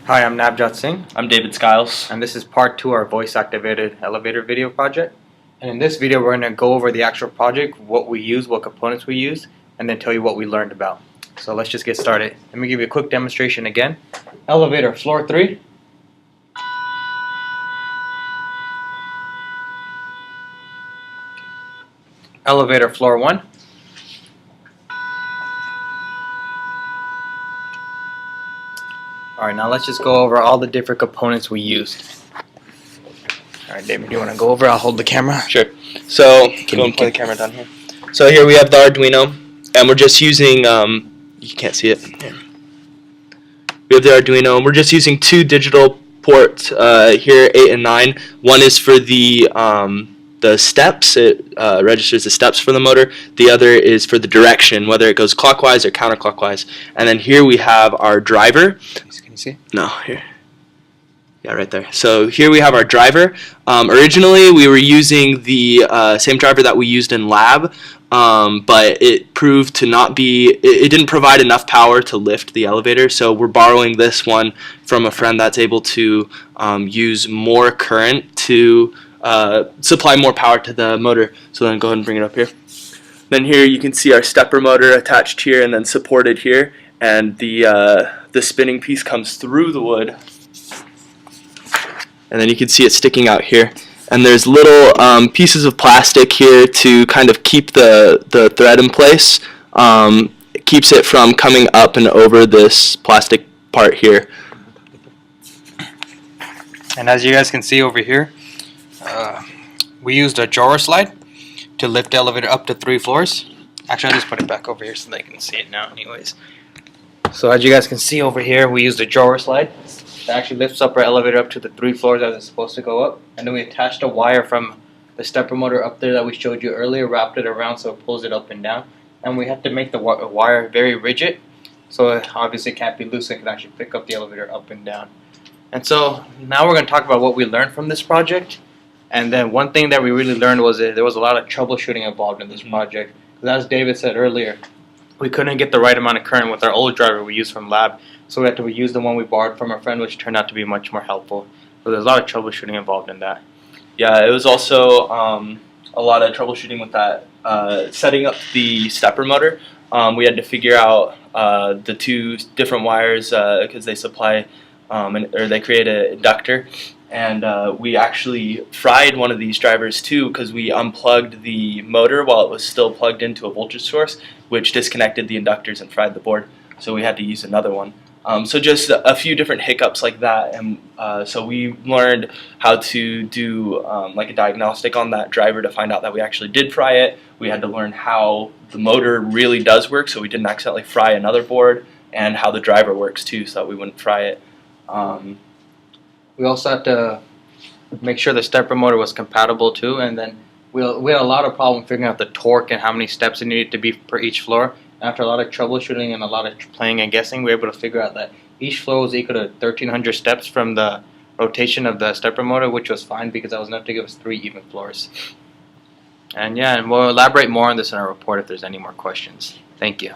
Hi, I'm Navjot Singh, I'm David Skiles. and this is part 2 of our voice-activated elevator video project. And in this video, we're going to go over the actual project, what we use, what components we use, and then tell you what we learned about. So let's just get started. Let me give you a quick demonstration again. Elevator, floor 3. Elevator, floor 1. Alright, now let's just go over all the different components we used. Alright, David, do you want to go over? I'll hold the camera. Sure. So, go and play the camera down here. So here we have the Arduino, and we're just using, you can't see it. Here. We have the Arduino, and we're just using 2 digital ports here, 8 and 9. One is for the steps. It registers the steps for the motor. The other is for the direction, whether it goes clockwise or counterclockwise. And then here we have our driver. Can you see? No, here. Yeah, right there. So here we have our driver. Originally, we were using the same driver that we used in lab, but it proved to not be, it didn't provide enough power to lift the elevator, so we're borrowing this one from a friend that's able to use more current to supply more power to the motor. So then go ahead and bring it up here. Then here you can see our stepper motor attached here and then supported here, and the spinning piece comes through the wood. And then you can see it sticking out here. And there's little pieces of plastic here to kind of keep the thread in place. It keeps it from coming up and over this plastic part here. And as you guys can see over here, we used a drawer slide to lift the elevator up to 3 floors. Actually, I'll just put it back over here so they can see it now anyways. So as you guys can see over here, we used a drawer slide. It actually lifts up our elevator up to the 3 floors as it's supposed to go up. And then we attached a wire from the stepper motor up there that we showed you earlier, wrapped it around so it pulls it up and down. And we have to make the wire very rigid, so it obviously can't be loose. It can actually pick up the elevator up and down. And so now we're going to talk about what we learned from this project. And then one thing that we really learned was that there was a lot of troubleshooting involved in this project. Because as David said earlier, we couldn't get the right amount of current with our old driver we used from lab. So we had to use the one we borrowed from our friend, which turned out to be much more helpful. So there's a lot of troubleshooting involved in that. Yeah, it was also a lot of troubleshooting with that. Setting up the stepper motor, we had to figure out the 2 different wires because they supply, or they create an inductor. And we actually fried one of these drivers too because we unplugged the motor while it was still plugged into a voltage source, which disconnected the inductors and fried the board. So we had to use another one. So just a few different hiccups like that, and so we learned how to do like a diagnostic on that driver to find out that we actually did fry it. We had to learn how the motor really does work so we didn't accidentally fry another board, and how the driver works too so that we wouldn't fry it. We also had to make sure the stepper motor was compatible too, and then we had a lot of problem figuring out the torque and how many steps it needed to be per each floor. After a lot of troubleshooting and a lot of playing and guessing, we were able to figure out that each floor was equal to 1,300 steps from the rotation of the stepper motor, which was fine because that was enough to give us 3 even floors. And yeah, and we'll elaborate more on this in our report if there's any more questions. Thank you.